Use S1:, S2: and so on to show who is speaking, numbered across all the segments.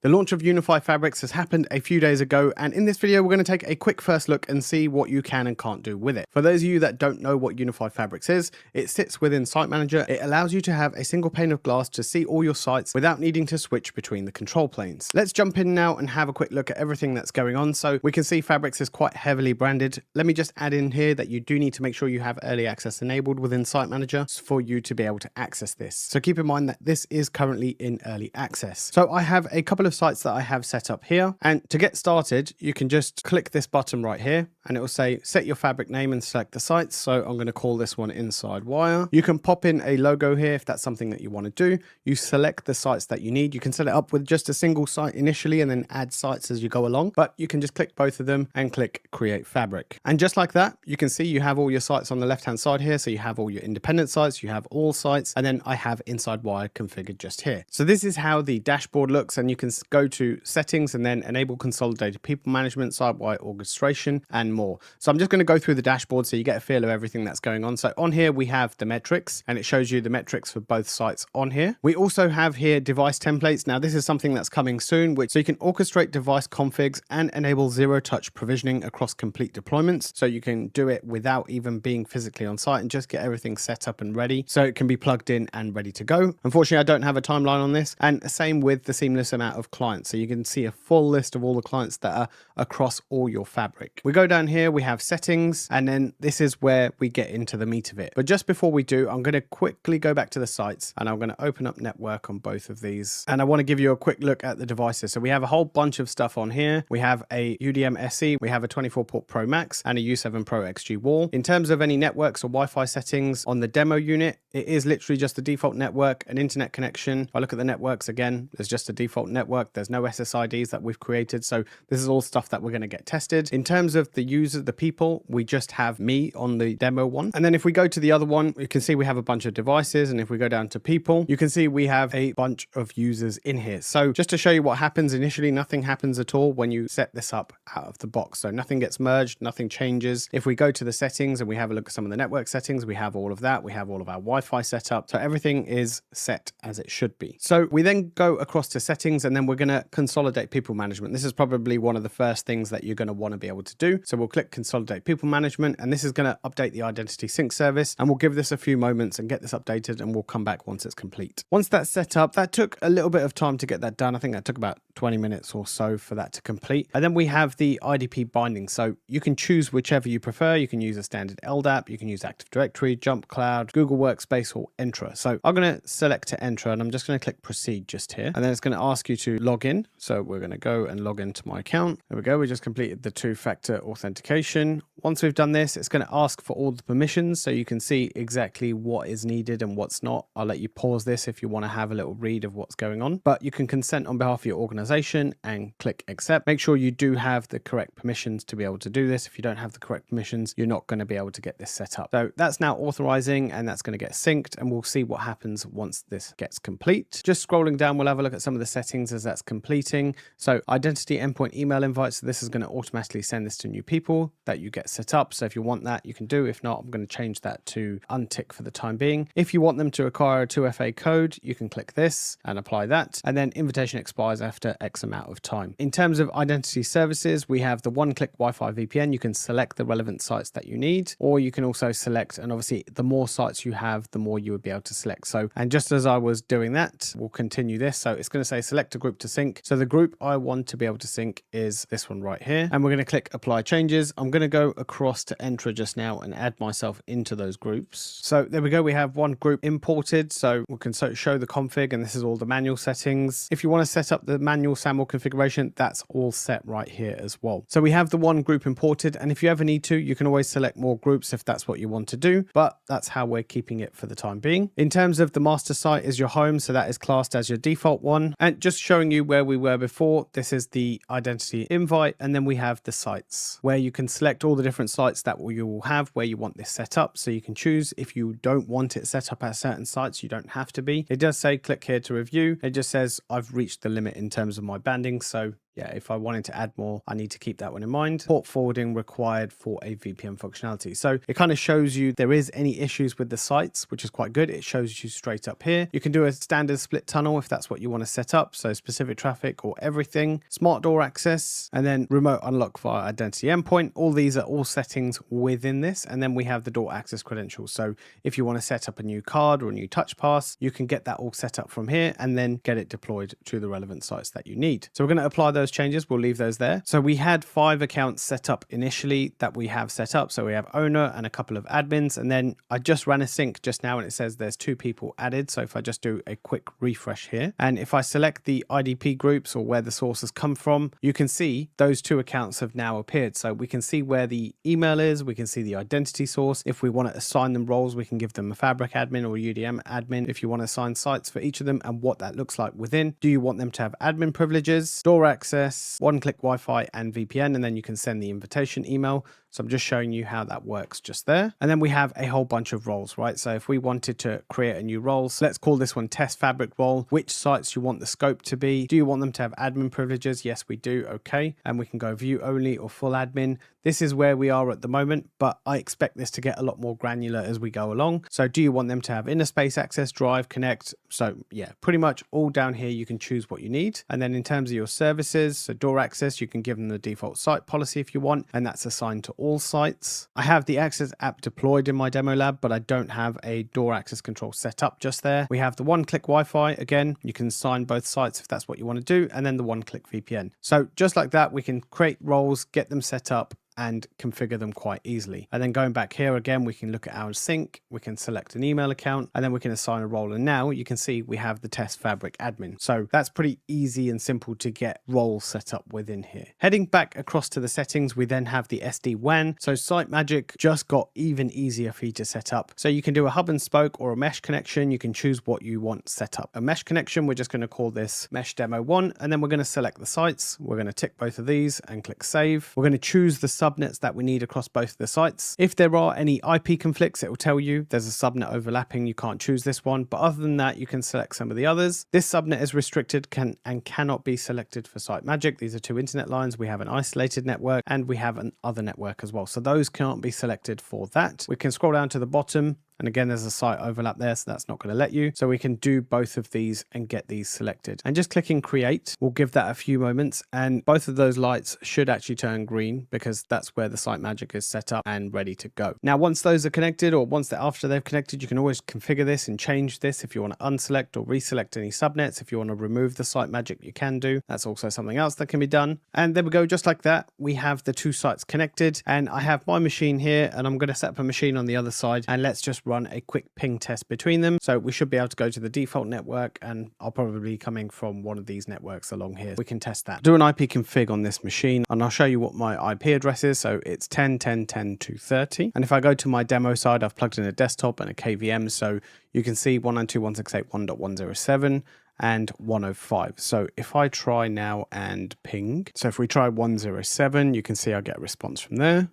S1: The launch of UniFi Fabrics has happened a few days ago, and in this video we're going to take a quick first look and see what you can and can't do with it. For those of you that don't know what UniFi Fabrics is, it sits within Site Manager. It allows you to have a single pane of glass to see all your sites without needing to switch between the control planes. Let's jump in now and have a quick look at everything that's going on. So we can see Fabrics is quite heavily branded. Let me just add in here that you do need to make sure you have early access enabled within Site Manager for you to be able to access this. So keep in mind that this is currently in early access. So I have a couple of sites that I have set up here, and to get started you can just click this button right here and it will say set your fabric name and select the sites. So I'm going to call this one InsideWire. You can pop in a logo here if that's something that you want to do. You select the sites that you need. You can set it up with just a single site initially and then add sites as you go along, but you can just click both of them and click create fabric, and just like that you can see you have all your sites on the left hand side here. So you have all your independent sites, you have all sites, and then I have InsideWire configured just here. So this is how the dashboard looks, and you can go to settings and then enable consolidated people management, site-wide orchestration, and more. So I'm just going to go through the dashboard so you get a feel of everything that's going on. So on here we have the metrics, and it shows you the metrics for both sites on here. We also have here device templates. Now this is something that's coming soon, so you can orchestrate device configs and enable zero-touch provisioning across complete deployments. So you can do it without even being physically on site and just get everything set up and ready so it can be plugged in and ready to go. Unfortunately, I don't have a timeline on this, and same with the seamless amount of clients. So you can see a full list of all the clients that are across all your fabric. We go down here, we have settings, and then this is where we get into the meat of it. But just before we do, I'm going to quickly go back to the sites and I'm going to open up network on both of these. And I want to give you a quick look at the devices. So we have a whole bunch of stuff on here. We have a UDM SE, we have a 24 port Pro Max and a U7 Pro XG wall. In terms of any networks or Wi-Fi settings on the demo unit, it is literally just the default network, an internet connection. If I look at the networks again, there's just a default network. There's no SSIDs that we've created. So this is all stuff that we're going to get tested. In terms of the user, the people, we just have me on the demo one. And then if we go to the other one, you can see we have a bunch of devices. And if we go down to people, you can see we have a bunch of users in here. So just to show you what happens initially, nothing happens at all when you set this up out of the box. So nothing gets merged, nothing changes. If we go to the settings and we have a look at some of the network settings, we have all of that. We have all of our Wi-Fi set up. So everything is set as it should be. So we then go across to settings, and then we're going to consolidate people management. This is probably one of the first things that you're going to want to be able to do. So we'll click consolidate people management, and this is going to update the identity sync service, and we'll give this a few moments and get this updated, and we'll come back once it's complete. Once that's set up, that took a little bit of time to get that done. I think that took about 20 minutes or so for that to complete. And then we have the IDP binding. So you can choose whichever you prefer. You can use a standard LDAP, you can use Active Directory, Jump Cloud, Google Workspace, or Entra. So I'm going to select to Entra, and I'm just going to click proceed just here. And then it's going to ask you to log in. So we're going to go and log into my account. There we go. We just completed the two-factor authentication. Once we've done this, it's going to ask for all the permissions so you can see exactly what is needed and what's not. I'll let you pause this if you want to have a little read of what's going on, but you can consent on behalf of your organization and click accept. Make sure you do have the correct permissions to be able to do this. If you don't have the correct permissions, you're not going to be able to get this set up. So that's now authorizing, and that's going to get synced, and we'll see what happens once this gets complete. Just scrolling down, we'll have a look at some of the settings as that's completing. So identity endpoint email invites. So this is going to automatically send this to new people that you get set up. So if you want that, you can do. If not, I'm going to change that to untick for the time being. If you want them to acquire a 2FA code, you can click this and apply that. And then invitation expires after X amount of time. In terms of identity services, we have the one-click Wi-Fi VPN. You can select the relevant sites that you need, or you can also select, and obviously the more sites you have, the more you would be able to select. So, and just as I was doing that, we'll continue this. So it's going to say select a group to sync. So the group I want to be able to sync is this one right here. And we're going to click apply changes. I'm going to go across to Entra just now and add myself into those groups. So there we go. We have one group imported. So we can show the config, and this is all the manual settings. If you want to set up the manual SAML configuration, that's all set right here as well. So we have the one group imported, and if you ever need to, you can always select more groups if that's what you want to do, but that's how we're keeping it for the time being. In terms of the master site is your home, so that is classed as your default one. And just showing you where we were before, this is the identity invite, and then we have the sites where you can select all the different sites that you will have where you want this set up. So you can choose if you don't want it set up at certain sites, you don't have to be. It does say click here to review. It just says I've reached the limit in terms of my banding, so yeah, if I wanted to add more, I need to keep that one in mind. Port forwarding required for a VPN functionality. So it kind of shows you there is any issues with the sites, which is quite good. It shows you straight up here. You can do a standard split tunnel if that's what you want to set up. So specific traffic or everything, smart door access, and then remote unlock via identity endpoint. All these are all settings within this. And then we have the door access credentials. So if you want to set up a new card or a new touch pass, you can get that all set up from here and then get it deployed to the relevant sites that you need. So we're going to apply those changes. We'll leave those there. So we had 5 accounts set up initially that we have set up. So we have owner and a couple of admins. And then I just ran a sync just now and it says there's 2 people added. So if I just do a quick refresh here, and if I select the IDP groups or where the sources come from, you can see those 2 accounts have now appeared. So we can see where the email is. We can see the identity source. If we want to assign them roles, we can give them a Fabric admin or UDM admin. If you want to assign sites for each of them and what that looks like within, do you want them to have admin privileges, door access, one-click Wi-Fi and VPN, and then you can send the invitation email. So I'm just showing you how that works just there. And then we have a whole bunch of roles, right? So if we wanted to create a new role, so let's call this one test fabric role. Which sites you want the scope to be? Do you want them to have admin privileges? Yes, we do. Okay. And we can go view only or full admin. This is where we are at the moment, but I expect this to get a lot more granular as we go along. So do you want them to have inner space access, drive, connect? So yeah, pretty much all down here, you can choose what you need. And then in terms of your services, so door access, you can give them the default site policy if you want, and that's assigned to all sites. I have the access app deployed in my demo lab, but I don't have a door access control set up just there. We have the one-click Wi-Fi. Again, you can assign both sites if that's what you want to do, and then the one-click VPN. So just like that, we can create roles, get them set up, and configure them quite easily. And then going back here again, we can look at our sync, we can select an email account, and then we can assign a role. And now you can see we have the test fabric admin. So that's pretty easy and simple to get roles set up within here. Heading back across to the settings, we then have the SD-WAN. So SiteMagic just got even easier for you to set up. So you can do a hub and spoke or a mesh connection. You can choose what you want set up. A mesh connection, we're just going to call this mesh demo 1, and then we're going to select the sites. We're going to tick both of these and click save. We're going to choose the subnets that we need across both of the sites. If there are any IP conflicts, it will tell you there's a subnet overlapping. You can't choose this one, but other than that, you can select some of the others. This subnet is restricted and cannot be selected for SiteMagic. These are 2 internet lines. We have an isolated network and we have an other network as well. So those can't be selected for that. We can scroll down to the bottom. And again, there's a site overlap there, so that's not going to let you. So we can do both of these and get these selected. And just clicking create will give that a few moments. And both of those lights should actually turn green because that's where the SiteMagic is set up and ready to go. Now, once those are connected or once after they've connected, you can always configure this and change this if you want to unselect or reselect any subnets. If you want to remove the SiteMagic, you can do. That's also something else that can be done. And there we go, just like that. We have the 2 sites connected and I have my machine here and I'm going to set up a machine on the other side and let's just run a quick ping test between them. So we should be able to go to the default network and I'll probably be coming from one of these networks along here. We can test that. Do an IP config on this machine and I'll show you what my IP address is. So it's 10.10.10.230. And if I go to my demo side, I've plugged in a desktop and a KVM. So you can see 192.168.1.107 and 105. So if I try now and ping, so if we try 107, you can see I get a response from there.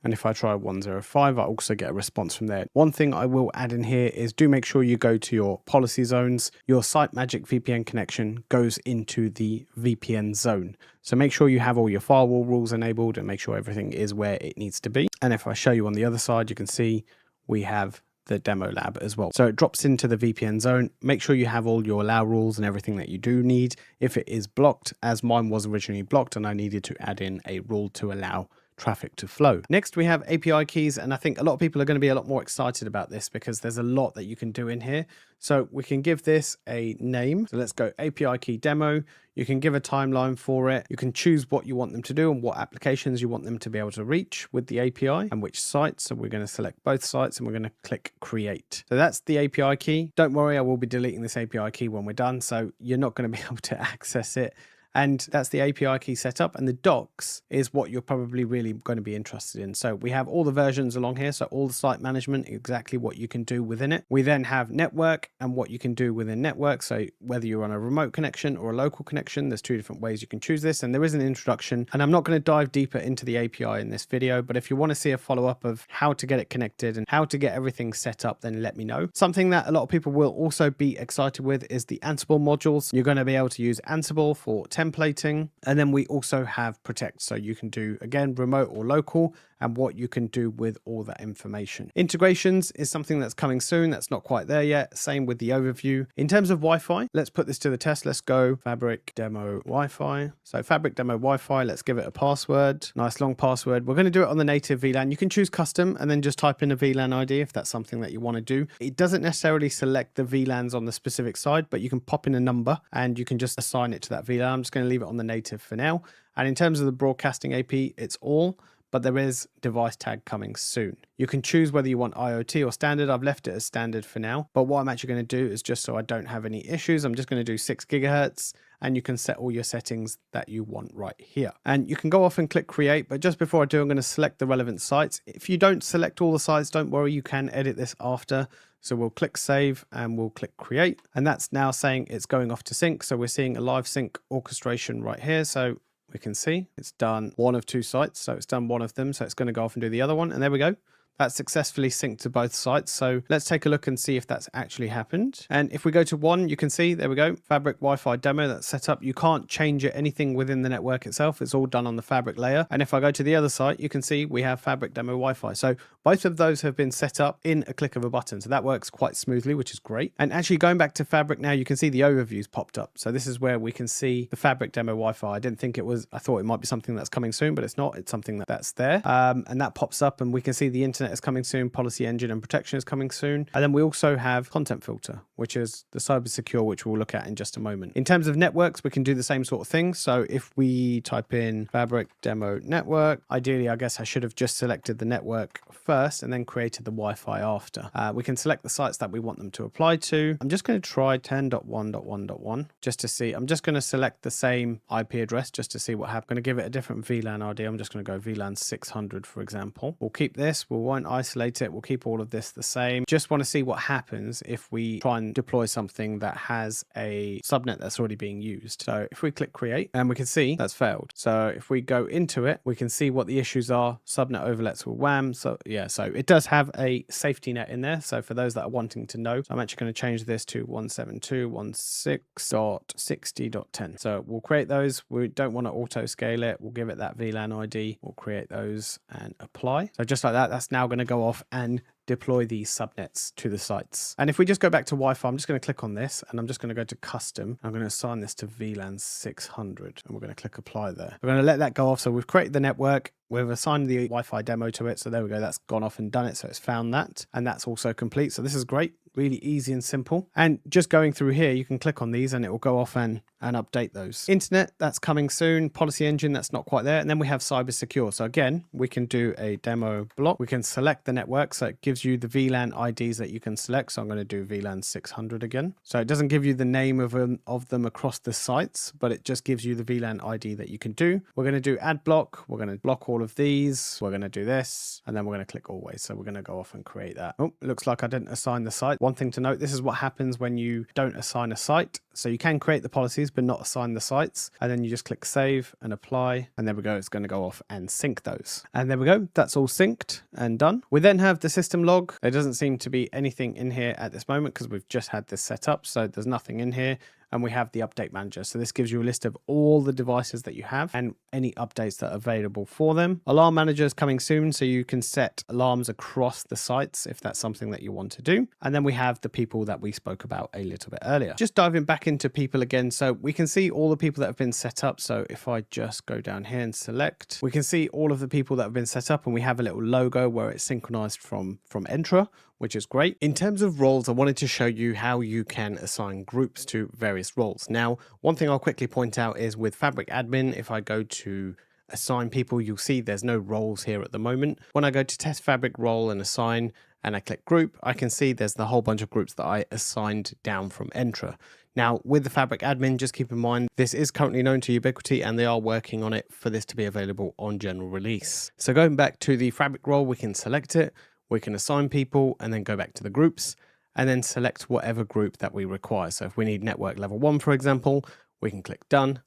S1: And if I try 105, I also get a response from there. One thing I will add in here is do make sure you go to your policy zones. Your SiteMagic VPN connection goes into the VPN zone. So make sure you have all your firewall rules enabled and make sure everything is where it needs to be. And if I show you on the other side, you can see we have the demo lab as well. So it drops into the VPN zone. Make sure you have all your allow rules and everything that you do need. If it is blocked, as mine was originally blocked and I needed to add in a rule to allow traffic to flow. Next, we have API keys, and I think a lot of people are going to be a lot more excited about this because there's a lot that you can do in here. So we can give this a name. So let's go API key demo. You can give a timeline for it. You can choose what you want them to do and what applications you want them to be able to reach with the API and which sites. So we're going to select both sites and we're going to click create. So that's the API key. Don't worry, I will be deleting this API key when we're done. So you're not going to be able to access it. And that's the API key setup, and the docs is what you're probably really going to be interested in. So we have all the versions along here. So all the site management, exactly what you can do within it. We then have network and what you can do within network. So whether you're on a remote connection or a local connection, there's 2 different ways you can choose this. And there is an introduction, and I'm not going to dive deeper into the API in this video, but if you want to see a follow-up of how to get it connected and how to get everything set up, then let me know. Something that a lot of people will also be excited with is the Ansible modules. You're going to be able to use Ansible for testing templating, and then we also have protect. So you can do, again, remote or local, and what you can do with all that information. Integrations is something that's coming soon. That's not quite there yet. Same with the overview. In terms of Wi-Fi, let's put this to the test. Let's go Fabric Demo Wi-Fi. So Fabric Demo Wi-Fi, let's give it a password. Nice long password. We're going to do it on the native VLAN. You can choose custom and then just type in a VLAN ID if that's something that you want to do. It doesn't necessarily select the VLANs on the specific side, but you can pop in a number and you can just assign it to that VLAN. I'm just going to leave it on the native for now. And in terms of the broadcasting AP, it's all, but there is device tag coming soon. You can choose whether you want IoT or standard. I've left it as standard for now, but what I'm actually going to do is, just so I don't have any issues, I'm just going to do 6 gigahertz, and you can set all your settings that you want right here. And you can go off and click create, but just before I do, I'm going to select the relevant sites. If you don't select all the sites, don't worry, you can edit this after. So we'll click save and we'll click create. And that's now saying it's going off to sync. So we're seeing a live sync orchestration right here. So we can see it's done one of 2 sites. So it's done one of them. So it's going to go off and do the other one. And there we go. That's successfully synced to both sites. So let's take a look and see if that's actually happened. And if we go to one, you can see, there we go, Fabric Wi-Fi demo that's set up. You can't change it, anything within the network itself. It's all done on the Fabric layer. And if I go to the other site, you can see we have Fabric Demo Wi-Fi. So both of those have been set up in a click of a button. So that works quite smoothly, which is great. And actually going back to Fabric now, you can see the overviews popped up. So this is where we can see the Fabric Demo Wi-Fi. I didn't think it was, I thought it might be something that's coming soon, but it's not. It's something that's there. And that pops up and we can see the internet is coming soon, policy engine and protection is coming soon. And then we also have content filter, which is the cyber secure, which we'll look at in just a moment. In terms of networks, we can do the same sort of thing. So if we type in Fabric Demo Network, ideally, I guess I should have just selected the network first and then created the Wi-Fi after. We can select the sites that we want them to apply to. I'm just going to try 10.1.1.1 just to see. I'm just going to select the same IP address just to see what happens. I'm going to give it a different VLAN ID. I'm just going to go VLAN 600, for example. We'll keep this. We won't isolate it. We'll keep all of this the same. Just want to see what happens if we try and deploy something that has a subnet that's already being used. So if we click create, and we can see that's failed. So if we go into it, we can see what the issues are. Subnet overlaps with WAM. So yeah, so it does have a safety net in there. So for those that are wanting to know, I'm actually going to change this to 172.16.60.10. So we'll create those. We don't want to auto scale it. We'll give it that VLAN ID. We'll create those and apply. So just like that, that's now going to go off and deploy these subnets to the sites. And if we just go back to Wi-Fi, I'm just going to click on this and I'm just going to go to custom. I'm going to assign this to VLAN 600 and we're going to click apply there. We're going to let that go off. So we've created the network. We've assigned the Wi-Fi demo to it. So there we go. That's gone off and done it. So it's found that. And that's also complete. So this is great. Really easy and simple. And just going through here, you can click on these and it will go off and update those. Internet, that's coming soon. Policy engine, that's not quite there. And then we have cyber secure. So again, we can do a demo block. We can select the network. So it gives you the VLAN IDs that you can select. So I'm going to do VLAN 600 again. So it doesn't give you the name of them across the sites, but it just gives you the VLAN ID that you can do. We're going to do add block. We're going to block all of these. We're going to do this, and then we're going to click always. So we're going to go off and create that. Oh, it looks like I didn't assign the site. One thing to note, this is what happens when you don't assign a site. So you can create the policies, but not assign the sites. And then you just click save and apply. And there we go. It's going to go off and sync those. And there we go. That's all synced and done. We then have the system log. There doesn't seem to be anything in here at this moment because we've just had this set up. So there's nothing in here. And we have the update manager. So this gives you a list of all the devices that you have and any updates that are available for them. Alarm manager is coming soon, so you can set alarms across the sites if that's something that you want to do. And then we have the people that we spoke about a little bit earlier. Just diving back into people again. So we can see all the people that have been set up. So if I just go down here and select, we can see all of the people that have been set up and we have a little logo where it's synchronized from Entra, which is great. In terms of roles, I wanted to show you how you can assign groups to various roles. Now, one thing I'll quickly point out is with Fabric Admin, if I go to assign people, you'll see there's no roles here at the moment. When I go to test Fabric role and assign, and I click group, I can see there's the whole bunch of groups that I assigned down from Entra. Now, with the Fabric Admin, just keep in mind, this is currently known to Ubiquiti and they are working on it for this to be available on general release. So going back to the Fabric role, we can select it. We can assign people and then go back to the groups and then select whatever group that we require. So if we need network level 1, for example, we can click done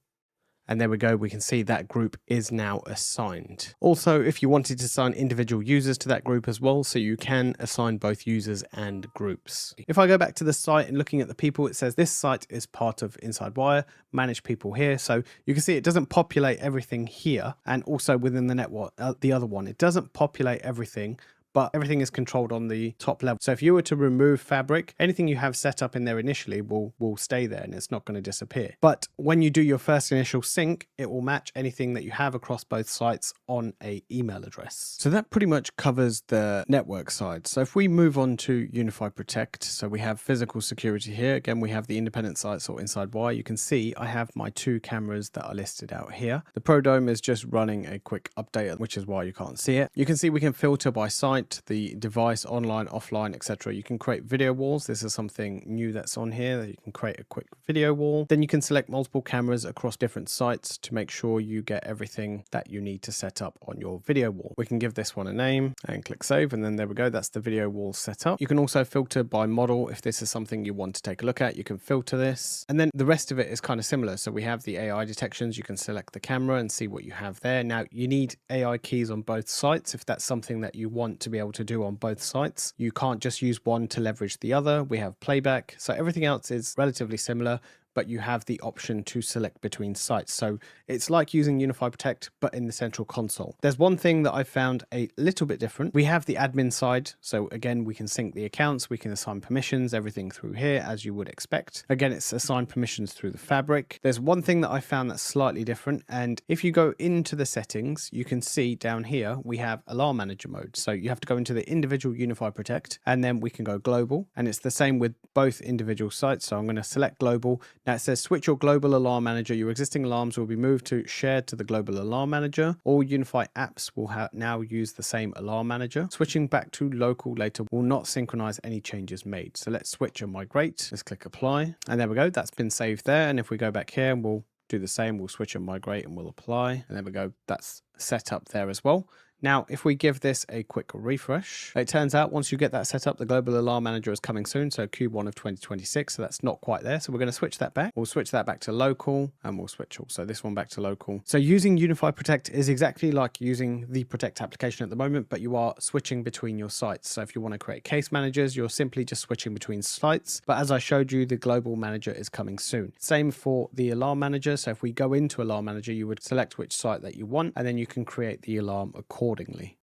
S1: And there we go. We can see that group is now assigned. Also, if you wanted to assign individual users to that group as well, so you can assign both users and groups. If I go back to the site and looking at the people, it says this site is part of InsideWire, manage people here. So you can see it doesn't populate everything here, and also within the network, the other one, it doesn't populate everything, but everything is controlled on the top level. So if you were to remove Fabric, anything you have set up in there initially will stay there and it's not going to disappear. But when you do your first initial sync, it will match anything that you have across both sites on an email address. So that pretty much covers the network side. So if we move on to UniFi Protect, so we have physical security here. Again, we have the independent sites or InsideWire. You can see I have my 2 cameras that are listed out here. The ProDome is just running a quick update, which is why you can't see it. You can see we can filter by site, the device, online, offline, etc. You can create video walls. This is something new that's on here, that you can create a quick video wall. Then you can select multiple cameras across different sites to make sure you get everything that you need to set up on your video wall. We can give this one a name and click save, and then there we go. That's the video wall set up. You can also filter by model. If this is something you want to take a look at, you can filter this. And then the rest of it is kind of similar. So we have the AI detections. You can select the camera and see what you have there. Now you need AI keys on both sites if that's something that you want to be able to do on both sites. You can't just use one to leverage the other. We have playback. So everything else is relatively similar, but you have the option to select between sites. So it's like using UniFi Protect, but in the central console. There's one thing that I found a little bit different. We have the admin side. So again, we can sync the accounts, we can assign permissions, everything through here, as you would expect. Again, it's assign permissions through the Fabric. There's one thing that I found that's slightly different. And if you go into the settings, you can see down here, we have alarm manager mode. So you have to go into the individual UniFi Protect, and then we can go global. And it's the same with both individual sites. So I'm going to select global. Now it says switch your global alarm manager. Your existing alarms will be moved to shared to the global alarm manager. All UniFi apps will now use the same alarm manager. Switching back to local later will not synchronize any changes made. So let's switch and migrate. Let's click apply. And there we go. That's been saved there. And if we go back here, we'll do the same. We'll switch and migrate and we'll apply. And there we go. That's set up there as well. Now, if we give this a quick refresh, it turns out once you get that set up, the global alarm manager is coming soon. So Q1 of 2026. So that's not quite there. So we're going to switch that back. We'll switch that back to local, and we'll switch also this one back to local. So using UniFi Protect is exactly like using the Protect application at the moment, but you are switching between your sites. So if you want to create case managers, you're simply just switching between sites. But as I showed you, the global manager is coming soon. Same for the alarm manager. So if we go into alarm manager, you would select which site that you want, and then you can create the alarm accordingly.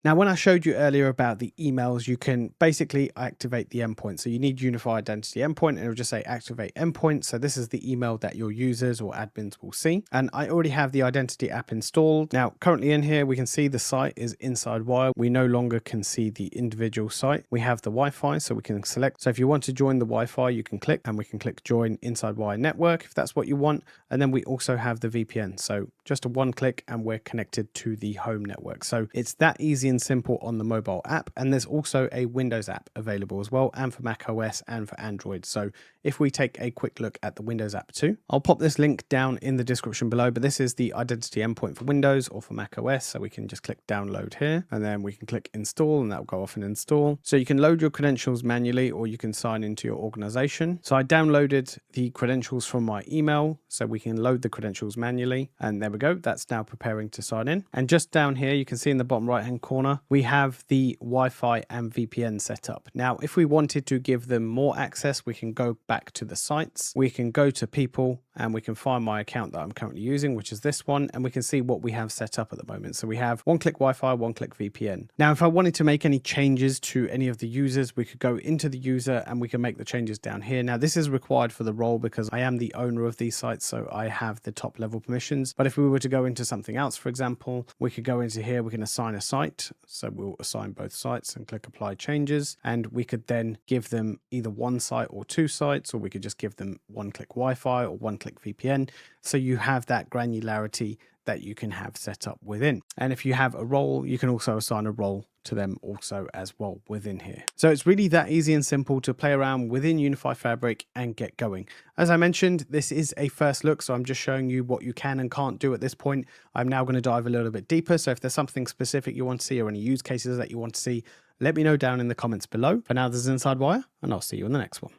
S1: Now, when I showed you earlier about the emails, you can basically activate the endpoint. So you need UniFi Identity Endpoint, and it will just say activate endpoint. So this is the email that your users or admins will see. And I already have the Identity app installed. Now, currently in here, we can see the site is InsideWire. We no longer can see the individual site. We have the Wi-Fi, so we can select. So if you want to join the Wi-Fi, you can click, and we can click join InsideWire network if that's what you want. And then we also have the VPN. So just a one click and we're connected to the home network. So it's that easy and simple on the mobile app. And there's also a Windows app available as well, and for Mac OS and for Android. So if we take a quick look at the Windows app too, I'll pop this link down in the description below, but this is the identity endpoint for Windows or for Mac OS. So we can just click download here, and then we can click install, and that will go off and install. So you can load your credentials manually, or you can sign into your organization. So I downloaded the credentials from my email, so we can load the credentials manually. And there we go. That's now preparing to sign in. And just down here, you can see in the bottom right hand corner, we have the Wi-Fi and VPN set up. Now, if we wanted to give them more access, we can go back to the sites. We can go to people, and we can find my account that I'm currently using, which is this one, and we can see what we have set up at the moment. So we have one-click Wi-Fi, one-click VPN. Now, if I wanted to make any changes to any of the users, we could go into the user and we can make the changes down here. Now, this is required for the role because I am the owner of these sites, so I have the top level permissions. But if we were to go into something else, for example, we could go into here, we can assign a site. So we'll assign both sites and click apply changes. And we could then give them either one site or two sites, or we could just give them one-click Wi-Fi or one-click VPN. So you have that granularity that you can have set up within. And if you have a role, you can also assign a role to them also as well within here. So it's really that easy and simple to play around within UniFi Fabric and get going. As I mentioned, this is a first look, so I'm just showing you what you can and can't do at this point. I'm now going to dive a little bit deeper. So if there's something specific you want to see or any use cases that you want to see, let me know down in the comments below. For now, this is InsideWire, and I'll see you in the next one.